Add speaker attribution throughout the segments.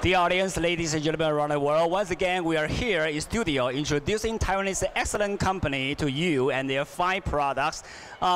Speaker 1: Dear audience, ladies and gentlemen around the world, once again we are here in studio introducing Taiwanese excellent company to you and their fine products.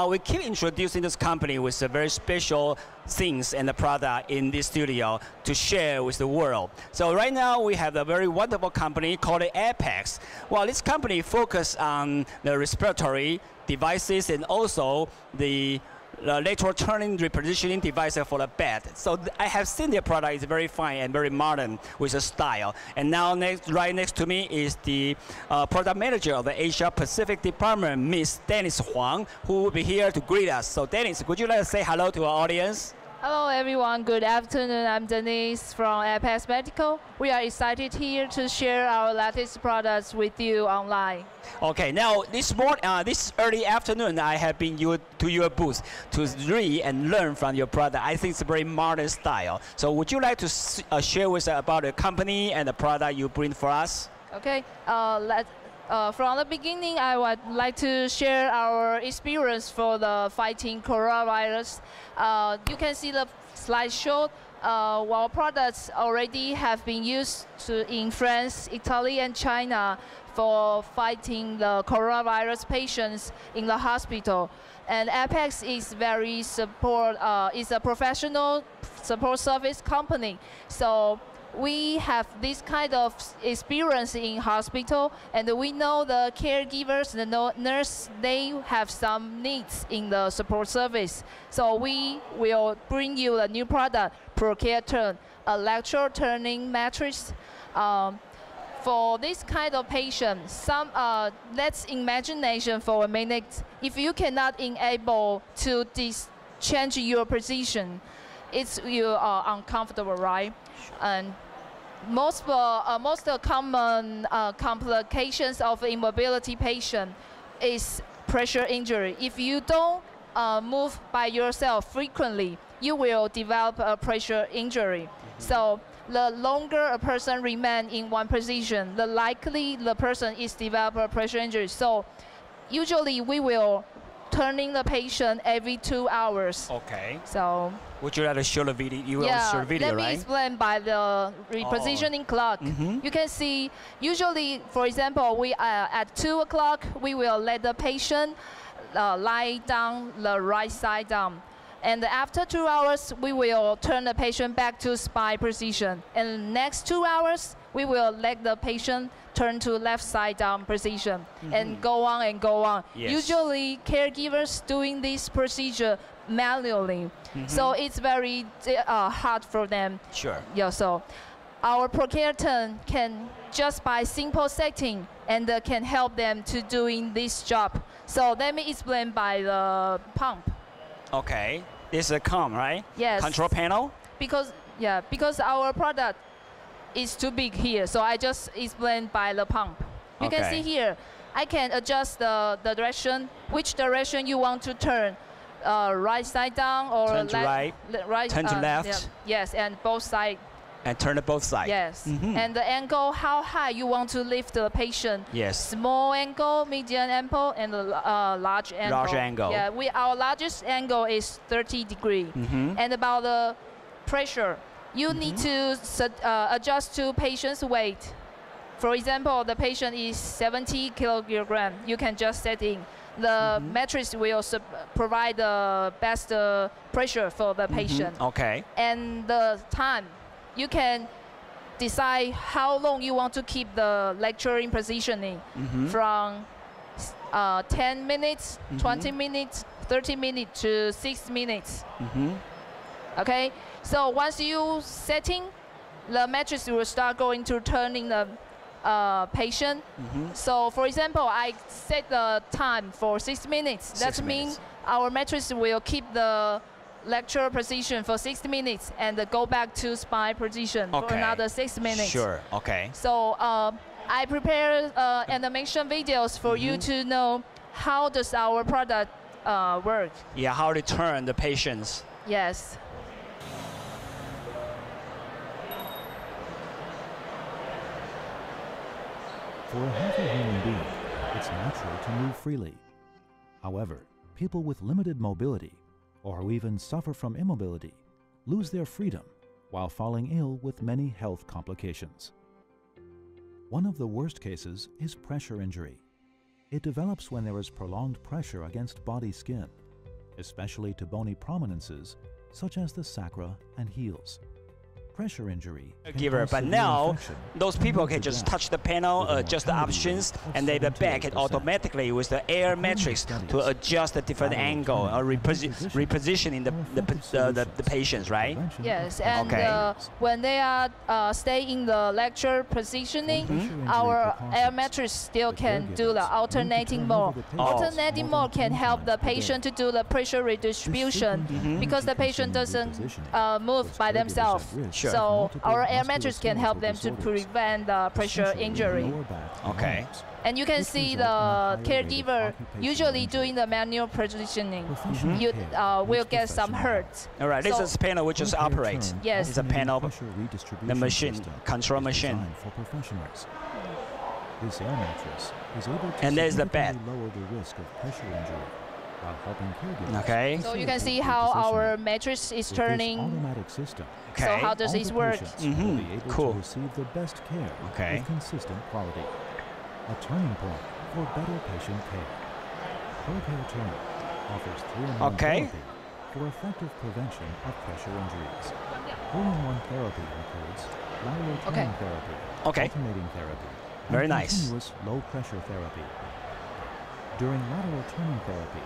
Speaker 1: We keep introducing this company with a very special things and the product in this studio to share with the world. So right now we have a very wonderful company called Apex. Well, this company focuses on the respiratory devices and also the lateral turning repositioning device for the bed. So I have seen their product is very fine and very modern with a style. And now right next to me is the product manager of the Asia Pacific Department, Miss Dennis Huang, who will be here to greet us. So Dennis, would you like to say hello to our audience?
Speaker 2: Hello everyone, good afternoon. I'm Denise from Apex Medical. We are excited here to share our latest products with you online.
Speaker 1: Okay, now this early afternoon, I have been to your booth to read and learn from your product. I think it's a very modern style. So would you like to share with us about the company and the product you bring for us?
Speaker 2: Okay, from the beginning, I would like to share our experience for the fighting coronavirus. You can see the slideshow. Our products already have been used in France, Italy, and China for fighting the coronavirus patients in the hospital. And Apex is is a professional support service company. So we have this kind of experience in hospital, and we know the caregivers, the nurse, they have some needs in the support service. So we will bring you a new product, ProCare, a lateral turning mattress. For this kind of patient, let's imagination for a minute. If you cannot enable to change your position, you are uncomfortable, right? And most common complications of immobility patient is pressure injury. If you don't move by yourself frequently, you will develop a pressure injury. So the longer a person remains in one position, the likely the person is develop a pressure injury. So usually we will turning the patient every 2 hours.
Speaker 1: Okay.
Speaker 2: So
Speaker 1: would you like to show the video? You will show the video,
Speaker 2: let me explain by the repositioning clock. You can see, usually, for example, we at 2 o'clock, we will let the patient lie down the right side down. And after 2 hours, we will turn the patient back to spine position. And next 2 hours, we will let the patient turn to left side down position, and go on and go on.
Speaker 1: Yes.
Speaker 2: Usually, caregivers doing this procedure manually, so it's very hard for them.
Speaker 1: Sure.
Speaker 2: Yeah. So our ProCare can just by simple setting and can help them to doing this job. So let me explain by the pump.
Speaker 1: Okay. This is a COM, right?
Speaker 2: Yes.
Speaker 1: Control panel.
Speaker 2: Because our product is too big here, so I just explain by the pump. You can see here, I can adjust the direction, which direction you want to turn, right side down or
Speaker 1: turn to right, turn to left.
Speaker 2: Yeah. Yes, and both sides.
Speaker 1: And turn to both sides.
Speaker 2: Yes, and the angle, how high you want to lift the patient.
Speaker 1: Yes.
Speaker 2: Small angle, medium angle, and large angle.
Speaker 1: Large angle.
Speaker 2: Yeah, our largest angle is 30 degrees. And about the pressure, you need to adjust to patient's weight. For example, the patient is 70 kilograms. You can just set in. The mattress will provide the best pressure for the patient.
Speaker 1: Okay.
Speaker 2: And the time, you can decide how long you want to keep the lecturing positioning, from 10 minutes, 20 minutes, 30 minutes to 6 minutes. Okay, so once you setting, the mattress will start going to turning the patient. So for example, I set the time for 6 minutes. That means our mattress will keep the lecture position for 60 minutes and go back to spine position for another 6 minutes.
Speaker 1: Sure, okay.
Speaker 2: So I prepare animation videos for you to know how does our product work.
Speaker 1: Yeah, how to turn the patients.
Speaker 2: Yes.
Speaker 3: For a healthy human being, it's natural to move freely. However, people with limited mobility, or who even suffer from immobility, lose their freedom while falling ill with many health complications. One of the worst cases is pressure injury. It develops when there is prolonged pressure against body skin, especially to bony prominences such as the sacra and heels. Pressure injury
Speaker 1: But now those people can just touch the panel, adjust the options, and they back it automatically with the air matrix to adjust a different angle or repositioning the patients, right?
Speaker 2: Yes, and when they are stay in the lecture positioning, our air matrix still can do the alternating mode. Alternating mode can help the patient to do the pressure redistribution because the patient doesn't move by themselves.
Speaker 1: Sure.
Speaker 2: So our air matrix can help them to prevent the pressure injury.
Speaker 1: Okay.
Speaker 2: And you can see the caregiver usually doing the manual positioning. You will get some hurt.
Speaker 1: All right, this is a panel which just operates.
Speaker 2: Yes.
Speaker 1: It's a panel, the machine, control machine.
Speaker 3: This air mattress is able to
Speaker 1: And there's the bed.
Speaker 3: lower the risk of pressure injury while helping caregivers.
Speaker 1: Okay.
Speaker 2: So you can see how our matrix is turning.
Speaker 3: Automatic system.
Speaker 1: Okay.
Speaker 2: So how does it work?
Speaker 3: Will be able
Speaker 1: Cool.
Speaker 3: to receive the best care
Speaker 1: Okay.
Speaker 3: with consistent quality. A turning point for better patient care. ProCare Turning offers 3-in-1
Speaker 1: Okay.
Speaker 3: therapy for effective prevention of pressure injuries. 3-in-1 therapy includes lateral turning therapy, alternating therapy,
Speaker 1: Very
Speaker 3: and
Speaker 1: nice.
Speaker 3: continuous low pressure therapy. During lateral turning therapy,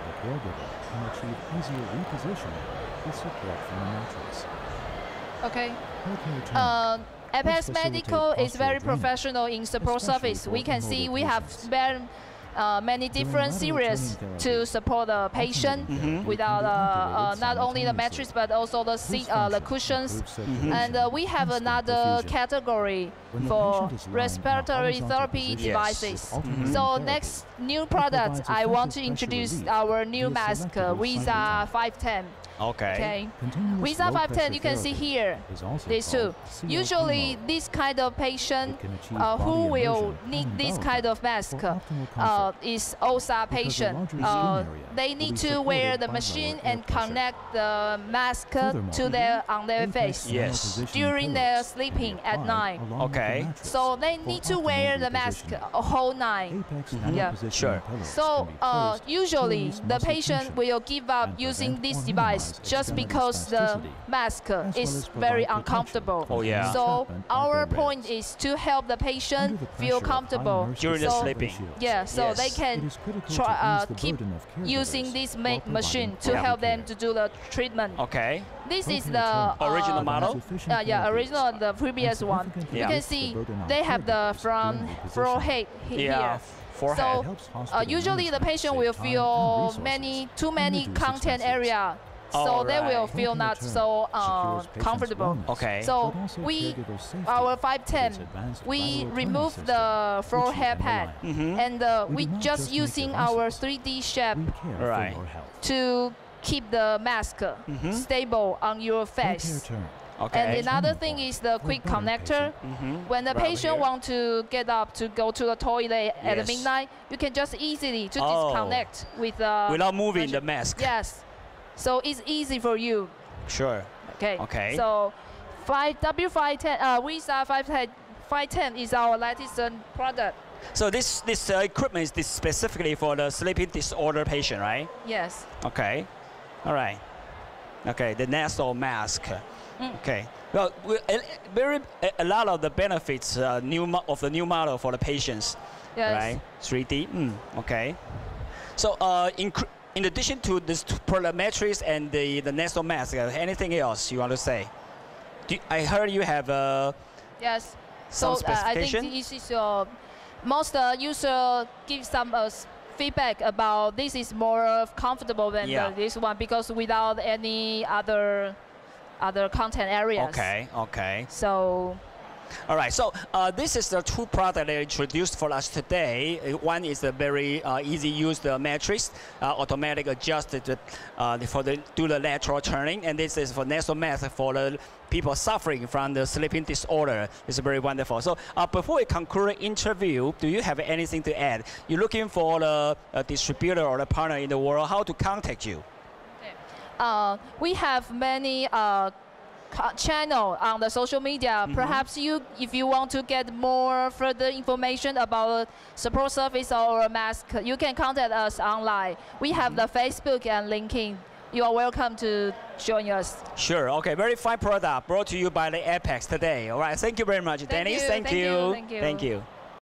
Speaker 3: the caregiver can achieve easier repositioning with support from the mattress.
Speaker 2: Okay.
Speaker 3: ProCare Turning
Speaker 2: Apex Medical is very professional in support service. We can see we have very many different series to support the patient without not only the mattress but also the seat, the cushions. And we have another category for respiratory therapy devices. So next new product, I want to introduce our new mask, Visa 510. Okay. Visa 510, you can see here, these two. Usually, this kind of patient who will need this kind of mask is OSA patient. They need to wear the machine and connect the mask to on their face during their sleeping at night.
Speaker 1: Okay.
Speaker 2: So they need to wear the mask a whole night. Yeah.
Speaker 1: Sure.
Speaker 2: So usually the patient will give up using this device just because the mask is very uncomfortable.
Speaker 1: Oh yeah.
Speaker 2: So our point is to help the patient feel comfortable
Speaker 1: During the sleeping.
Speaker 2: Yeah, so they can try keep using this machine to help them to do the treatment.
Speaker 1: Okay.
Speaker 2: This is the
Speaker 1: Original model?
Speaker 2: Yeah, original, the previous one. You can see they have the front forehead here.
Speaker 1: Forehead.
Speaker 2: So usually the patient will feel too many content area. So they will feel not so comfortable.
Speaker 1: Okay.
Speaker 2: So our 510, we remove the forehead pad and we just using our 3D shape to keep the mask stable on your face.
Speaker 1: Okay.
Speaker 2: And another thing is the quick connector. When the patient wants to get up to go to the toilet at midnight, you can just easily to disconnect with
Speaker 1: without moving the mask.
Speaker 2: Yes. So it's easy for you.
Speaker 1: Sure.
Speaker 2: Okay.
Speaker 1: Okay.
Speaker 2: So W510, Visa 510 is our latest product.
Speaker 1: So this equipment is specifically for the sleeping disorder patient, right?
Speaker 2: Yes.
Speaker 1: Okay. All right. Okay. The nasal mask. Okay. Well, a lot of the benefits of the new model for the patients.
Speaker 2: Yes.
Speaker 1: Right. 3D. Okay. So in addition to this product mattress and the nasal mask, anything else you want to say? I heard you have
Speaker 2: yes.
Speaker 1: some
Speaker 2: So I
Speaker 1: specification?
Speaker 2: think this is most user give some feedback about this is more comfortable than this one because without any other content areas.
Speaker 1: Okay. Okay.
Speaker 2: So.
Speaker 1: All right, so this is the two products they introduced for us today. One is a very easy use mattress, automatic adjusted do the lateral turning, and this is for nasal mask for the people suffering from the sleeping disorder. It's very wonderful. So before we conclude the interview, do you have anything to add? You're looking for a distributor or a partner in the world, how to contact you?
Speaker 2: We have many channel on the social media. Perhaps if you want to get more further information about support service or a mask, you can contact us online. We have the Facebook and LinkedIn. You are welcome to join us.
Speaker 1: Sure. Okay. Very fine product brought to you by the Apex today. All right. Thank you very much, Dennis. Thank you.
Speaker 2: Thank you.
Speaker 1: Thank you.